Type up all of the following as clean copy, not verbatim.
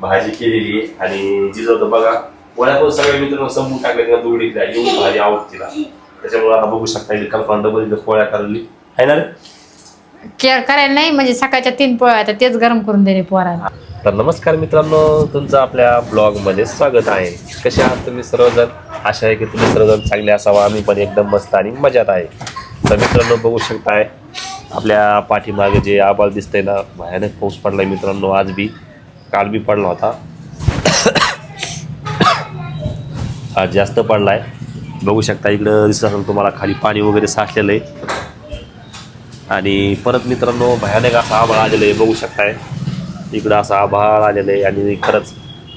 भाजी केलेली आणि जिजवतो बघा पोळ्या पण सगळ्या मित्रांनो संपून टाकल्या किंवा दुगडी एवढी भाजी आवडते तिला. त्याच्यामुळे आता बघू शकता कल्पना डबल पोळ्या करायली आहे ना रे. केअर करायला नाही म्हणजे सकाळच्या 3 पोळ्या आता तेच गरम करून दिले पोराला. तर नमस्कार मित्रांनो, तुमचं आपल्या ब्लॉगमध्ये स्वागत आहे. कसे आहात तुम्ही सर्वजण? आशा आहे की तुम्ही सर्वजण चांगले असावा. आम्ही पण एकदम मस्त आणि मजात आहे. तर मित्रांनो बघू शकताय आपल्या पाठीमागे जे आभाळ दिसतंय ना, भयानक पाऊस पडलाय मित्रांनो. आज बी काल बी पडला होता, आज जास्त पडलाय. बघू शकता इकडं दिसत असेल तुम्हाला खाली पाणी वगैरे साठलेलं आहे. आणि परत मित्रांनो भयानक असं आभाळ आलेलं आहे. बघू शकताय इकडं असं आभाळ आलेलं आहे आणि खरंच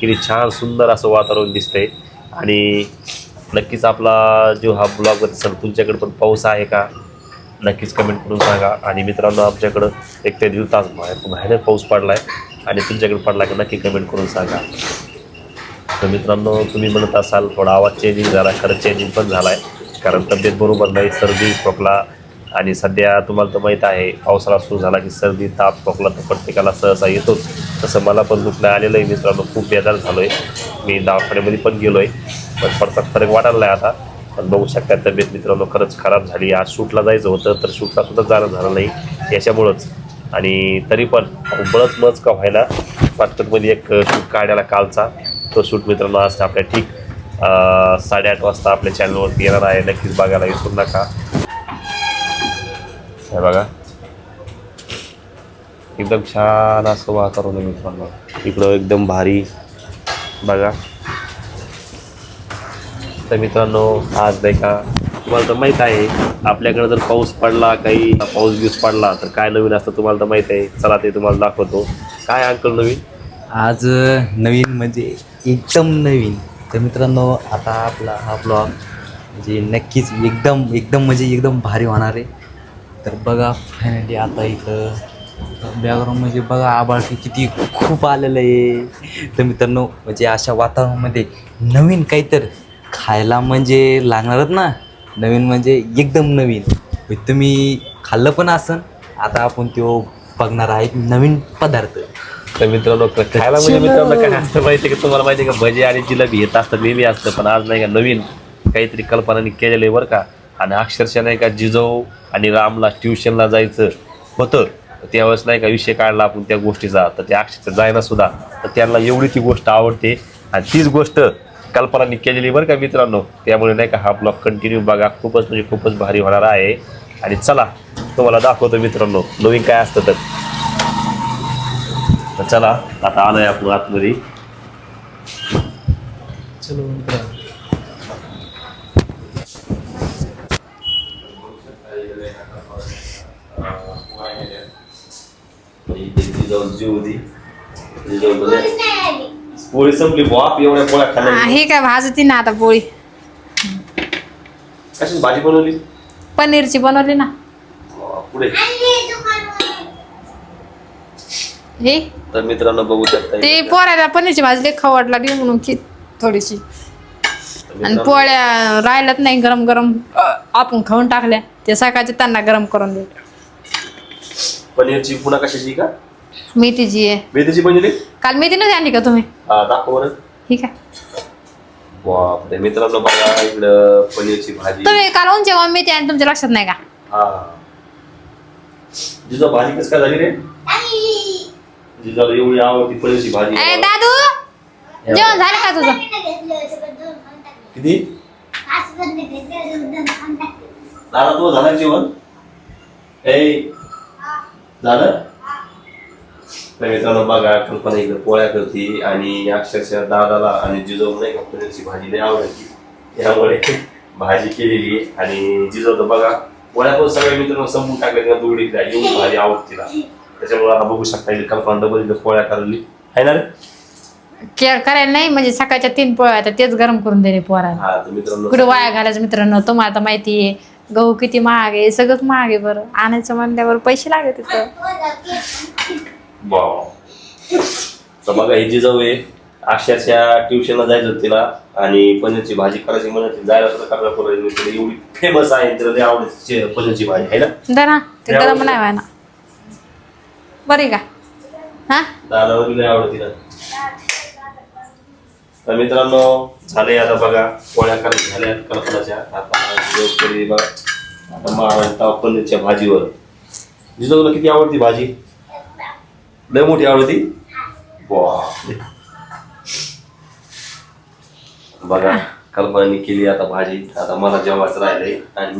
किती छान सुंदर असं वातावरण दिसतंय. आणि नक्कीच आपला जो हा ब्लॉग असेल तुमच्याकडे पण पाऊस आहे का नक्कीच कमेंट करून सांगा. आणि मित्रांनो आमच्याकडं 1 ते 1.5 तास भयानक पाऊस पडला आहे आणि तुमच्याकडे पडला का नक्की कमेंट करून सांगा. तर मित्रांनो तुम्ही म्हणत असाल थोडा आवाज चेंजिंग झाला, खरंच चेंजिंग पण झाला आहे कारण तब्येत बरोबर नाही. सर्दी खोकला आणि सध्या तुम्हाला तर माहीत आहे पावसाळा सुरू झाला की सर्दी ताप खोकला तर प्रत्येकाला सहसा येतोच. तसं मला पण दुखणं आलेलं आहे मित्रांनो. खूप बेजार झालो आहे. मी दवाखान्यामध्ये पण गेलो आहे पण फारसा फरक वाटायला नाही आता. पण बघू शकता तब्येत मित्रांनो खरंच खराब झाली. आज शूटला जायचं होतं तर शूटला सुद्धा जाणं झालं नाही याच्यामुळंच. आणि तरी पण बरंच मज का व्हायला पाटकरमध्ये एक शूट काढायला कालचा तो शूट मित्रांनो आज आपल्या ठीक 8:30 वाजता आपल्या चॅनलवरती येणार आहे. नक्कीच बघायला विसरू नका. हे बघा एकदम छान असं वातावरण आहे मित्रांनो. इकडं एकदम भारी बघा. तर मित्रांनो आज नाही का तुम्हाला तर माहीत आहे आपल्याकडे जर पाऊस पडला काही पाऊस बिऊस पडला तर काय नवीन असतं तुम्हाला तर माहीत आहे. चला ते तुम्हाला दाखवतो. काय अंकल नवीन? आज नवीन म्हणजे एकदम नवीन. तर मित्रांनो आता आपला हा ब्लॉग म्हणजे नक्कीच एकदम म्हणजे एकदम भारी होणार आहे. तर बघा फायनली आता इथं बॅकग्राऊंड म्हणजे बघा आभाळ किती खूप आलेलं आहे. तर मित्रांनो म्हणजे अशा वातावरणामध्ये नवीन काहीतरी खायला म्हणजे लागणारच ना. नवीन म्हणजे एकदम नवीन. तुम्ही खाल्लं पण असन. आता आपण तो बघणार आहे नवीन पदार्थ. तर मित्रांनो खायला म्हणजे मित्रांनो काय असतं माहिती आहे का तुम्हाला? माहिती आहे का भजी आणि जिलेबी येत असतं नेहमी असतं. पण आज नाही का नवीन काहीतरी कल्पनाने केलेलं आहे बरं का. आणि अक्षरशः नाही का जिजाऊ आणि रामला ट्युशनला जायचं होतं त्यावेळेस नाही का विषय काढला आपण त्या गोष्टीचा. तर त्या अक्षरशः जायना सुद्धा तर त्यांना एवढी ती गोष्ट आवडते आणि तीच गोष्ट कल्पनाने केलेली बरं का मित्रांनो. त्यामुळे नाही का हा ब्लॉग कंटिन्यू बघा. खूपच म्हणजे खूपच भारी होणार आहे. आणि चला तुम्हाला दाखवतो मित्रांनो नवीन काय असतं तर चला आता आलोय आपण आतमध्ये. चलो पोळी संपली बाप एवढ्या पोळ्या खाल्ल्या. हे काय भाजती ना आता पोळी. कशाची भाजी बनवली? पनीरची बनवली ना. पुढे हे तर मित्रांनो बघू शकता ते पोराला पनीरची भाजी लई खावड लागली म्हणून की थोडीशी. आणि पोळ्या राहिल्यात नाही गरम गरम आपण खाऊन टाकल्या. ते सकाळचे त्यांना गरम करून दिले. पनीरची पुन्हा कशाची का? मेथीची आहे. मेथीची बनवली काल मेथी आणली का तुम्ही? दाखव बरं. ठीक आहे. बापरे मित्रांनो बघा इकडं पनीरची भाजी. तुम्ही काल उंच मेथी आणि तुमच्या लक्षात नाही का? हा जिजा भाजी कस काय झाली रे? जिजाला एवढी आवडती पनीरची भाजी. ए दादू जेवण झालं का तुझं? किती दादा तो झाला जेवण? ए झालं? तर मित्रांनो बघा कल्पना इकडे पोळ्या करते आणि अक्षरशः दादाला आणि जिजाऊ नाही का पनीरची भाजी नाही आवडती त्यामुळे भाजी केलेली आहे. आणि जिजाऊ तर बघा पोळ्या पण सगळ्या मित्रांनो संपून टाकल्या किंवा दुगडी एवढी भाजी आवडते तिला. त्याच्यामुळे आता बघू शकता कल्पना डबल पोळ्या करायली आहे ना रे. केअर करायला नाही म्हणजे सकाळच्या 3 पोळ्या आता तेच गरम करून दिले पोराला. हा तर मित्रांनो कुठे वाया घालायचं मित्रांनो. तुम्हाला तर माहिती आहे गहू किती महाग आहे. सगळंच महाग आहे. बरं आणायचं म्हणल्यावर पैसे लागत तिथं. वाव. तर बघा ही जिजाऊ आहे अक्षरशः ट्युशनला जायचं होतं तिला आणि पनीरची भाजी करायची म्हणत जायला सुद्धा करा एवढी फेमस आहे तिला लई आवडते पनीरची भाजी आहे ना. ना ते गरम नाही व्हाय ना बरी का? हा दादावर लई आवडते ना. तर मित्रांनो झाले आता बघा पोळ्या करत झाल्या कल्पनाच्या. आता तरी बघा आता मारा पनीरच्या भाजीवर. जिजू तुला किती आवडती भाजी? लय मोठी आवडती. बघा कल्पनाने केली आता भाजी. आता मला जेवायचं राहिलंय आणि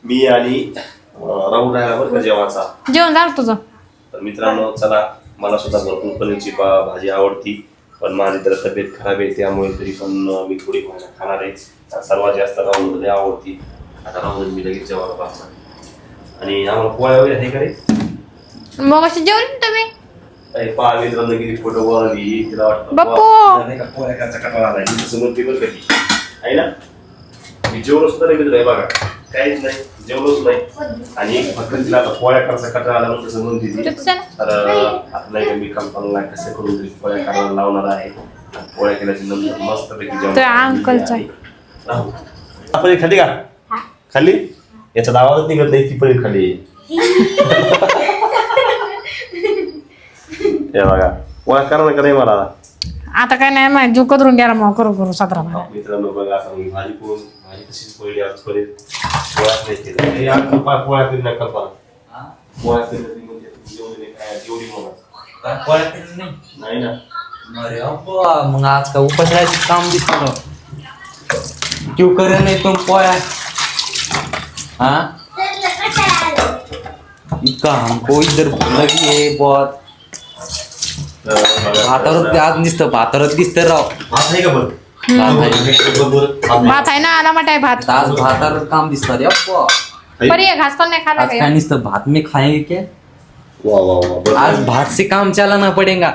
मी आणि राहुल राहिला बरं का जेवायचा. जेवण झालं तुझं? तर मित्रांनो चला, मला सुद्धा भरपूर पनीरची भाजी आवडती, पण माझी तर तब्येत खराब आहे त्यामुळे तरी पण मी थोडी खाणार आहे. सर्वात जास्त राहुल आवडती. आता राहुल मी लगेच जेवायला पाहणार. आणि आम्हाला पोळ्या वगैरे आहे का रे? मग अशी जेवण तुम्ही पहा मित्रांनो किती फोटो बनवली. तिला वाटतं बाप्पू नाही का पोळ्या करायचा कंटाळा आलाय. तसं म्हणते बरं कधी आहे ना. मी जेवलो सुद्धा नाही मित्र आहे बघा, काहीच नाही जेवलोच नाही. आणि फक्त तिला आता पोळ्या करायचा कंटाळा आला म्हणून तसं म्हणते ती. तर आता नाही का मी कल्पनाला कसं करून तरी पोळ्या करायला लावणार आहे. पोळ्या केल्याच्या नंतर मस्त पैकी जेवण. अंकलचा पनीर खाल्ली का? खाल्ली? याचा आवाजच निघत नाही ती पनीर खाल्ली. हे बघा पोळ्या करणार का नाही मला आता काय नाही माहिती जो करून गेला मग करू 17 महिना. मित्रांनो बघा आता मी भाजी तशीच पोळी आज पनीर पोळ्याच नाही केलं. हे आज पोळ्या करी नका कल्पना. पोळ्या करी जेवढी म्हणा नाही ना. अरे अप्पा, मग आज का उपास राहायचं काम दिसतं क्यों करे नाही तुम पोया? हाँ इका हमको इधर लगी है बहुत. भातावरच आज दिसतं, भातावरच दिसतं राव. भात नाही का बरं? भात आहे ना, आला मटाय भात. आज भातावर काम दिसतं रे अप्पा. पर ये घास पण नाही खाला आज काय? काय दिसतं, भात में खाएंगे क्या? वाह वाह वाह. आज भात से काम चलाना पडेगा.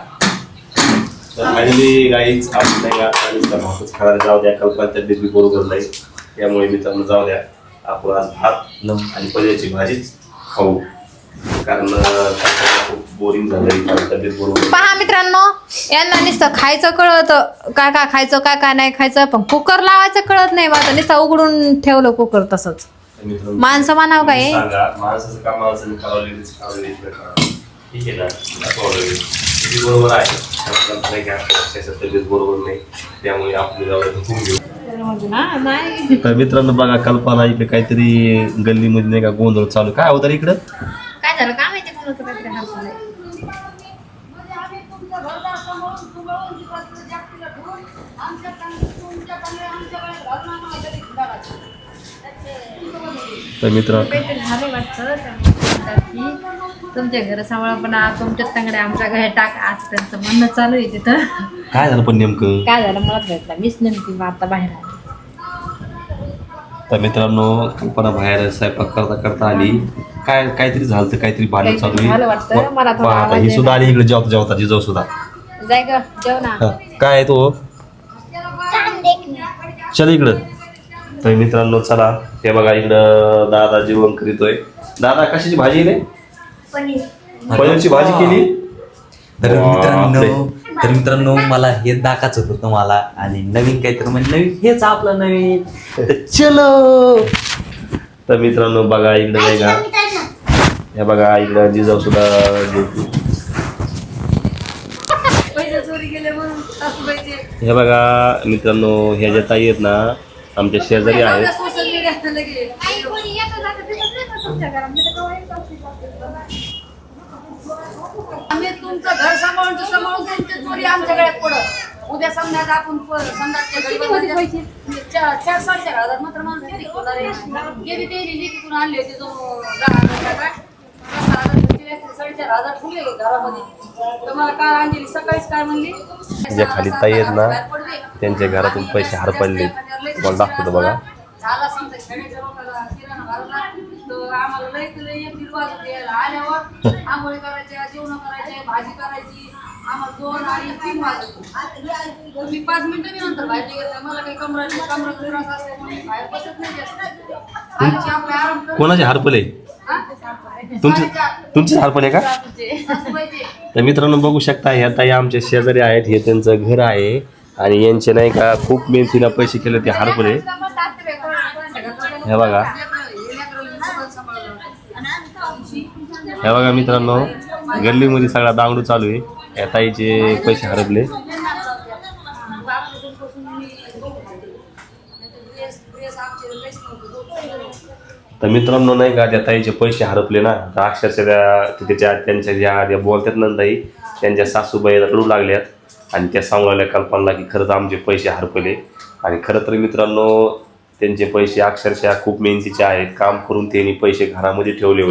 फायनली गाईच आपण नाही का भातच खायला जाऊ द्या. कल्पना तब्येत बी बरोबर नाही त्यामुळे मित्रांनो जाऊ द्या. आपण आज भात आणि पनीरची भाजीच खाऊ, कारण खूप बोरिंग झालंय. तब्येत बरोबर. पहा मित्रांनो, यांना नुसतं खायचं कळतं, काय काय खायचं काय काय नाही खायचं, पण कुकर लावायचं कळत नाही. बा नुसतं उघडून ठेवलं कुकर तसंच. माणसं म्हणावं काय? सांगा माणसाचं काम माणसाने करावं, लेडीज करावं, लेडीज करावं. ठीक आहे ना, किती बरोबर आहे का? तब्येत बरोबर नाही त्यामुळे आपण जाऊ घेऊ. तर मित्रांनो बघा कल्पना इकडे काहीतरी गल्लीमध्ये नाही का गोंधळ चालू. काय होतं इकडं? काय झालं काय माहिती कोणाचं काहीतरी हरपलंय. तर मित्र झाले वाटतं की तुमच्या घर सांभाळपणा तुमच्याच तांगड्या आमच्या घरी टाक, आज त्यांचं म्हणणं चालू आहे तिथं. काय झालं पण नेमकं? काय झालं मला भेटला, मीच नेमकी आता बाहेर आली. तर मित्रांनो कल्पना बाहेर स्वयंपाक करता करता आली. काहीतरी झालं तर काहीतरी भांडण चालू झालं वाटतं मला थोडं आहे. आवाज ही सुद्धा आली इकडे जेवता जिजाऊ सुद्धा. जाय ग जेव ना. हा, काय आहे तो? चल इकडं. तर मित्रांनो चला, हे बघा इकडं दादा जेवण करीतोय. दादा कशाची भाजी रे? पनीरची भाजी केली. तर मित्रांनो मला हे दाखवायचं होतं तुम्हाला, आणि नवीन काहीतरी म्हणजे नवीन हेच आपलं नवीन. चलो. तर मित्रांनो बघा इकडं नाही का, हे बघा इकडं जिजाऊ सुद्धा जेवतो. हे बघा मित्रांनो ह्या ज्या ताई आहेत ना आमच्या शेजारी आहेत. आम्ही तुमचं घर सांभाळून तुमच्या चोरी आमच्या गळ्यात पडत. उद्या समजा आपण संध्याच्या घरी 4,500 मात्र माणसं किती होणार आहे? गेली ते लिखीतून आणली होती जो 4,500 फुले घरामध्ये. तुम्हाला काय अंजली सकाळीच काय म्हणली, ज्या खाली ताई आहेत ना त्यांच्या घरातून पैसे हरपडले. तुम्हाला दाखवतो बघा. झाला समजा खेड्याच्या लोकांना किराणा भरला तर आम्हाला लई एक दीड वाजता यायला आल्यावर आंघोळी करायच्या, जेवण करायचे, भाजी करायची. आम्हाला 2 आणि 3 वाजता. मी 5 मिनिटं मी नंतर बाहेर निघत. मला काही कमरा त्रास असल्यामुळे मी बाहेर बसत नाही जास्त. आईची आपल्या आराम कर. कोणाचे हरपले? तुमचे हरपले का? तर मित्रांनो बघू शकता ह्या ताई आमच्या शेजारी आहेत. हे त्यांचं घर आहे आणि यांचे नाही का खूप मेहनतीला पैसे केले ते हरपले. हे बघा, हे बघा मित्रांनो गल्लीमध्ये सगळा दांगडू चालू आहे. या ताईचे पैसे हरपले. आमच्याकडे काहीच नव्हतं. तर मित्रांनो नाही का त्या ताईचे पैसे हरपले ना, तर अक्षरशः त्याच्या त्यांच्या ज्या बोलतात ना ताई, त्यांच्या सासूबाई रडू लागल्यात आणि त्या सांगू लागल्या कल्पनाला की खरंच आमचे पैसे हरपले. आणि खरं तर मित्रांनो त्यांचे पैसे अक्षरशः खूप मेहनतीचे आहेत. काम करून त्यांनी पैसे घरामध्ये ठेवले होते.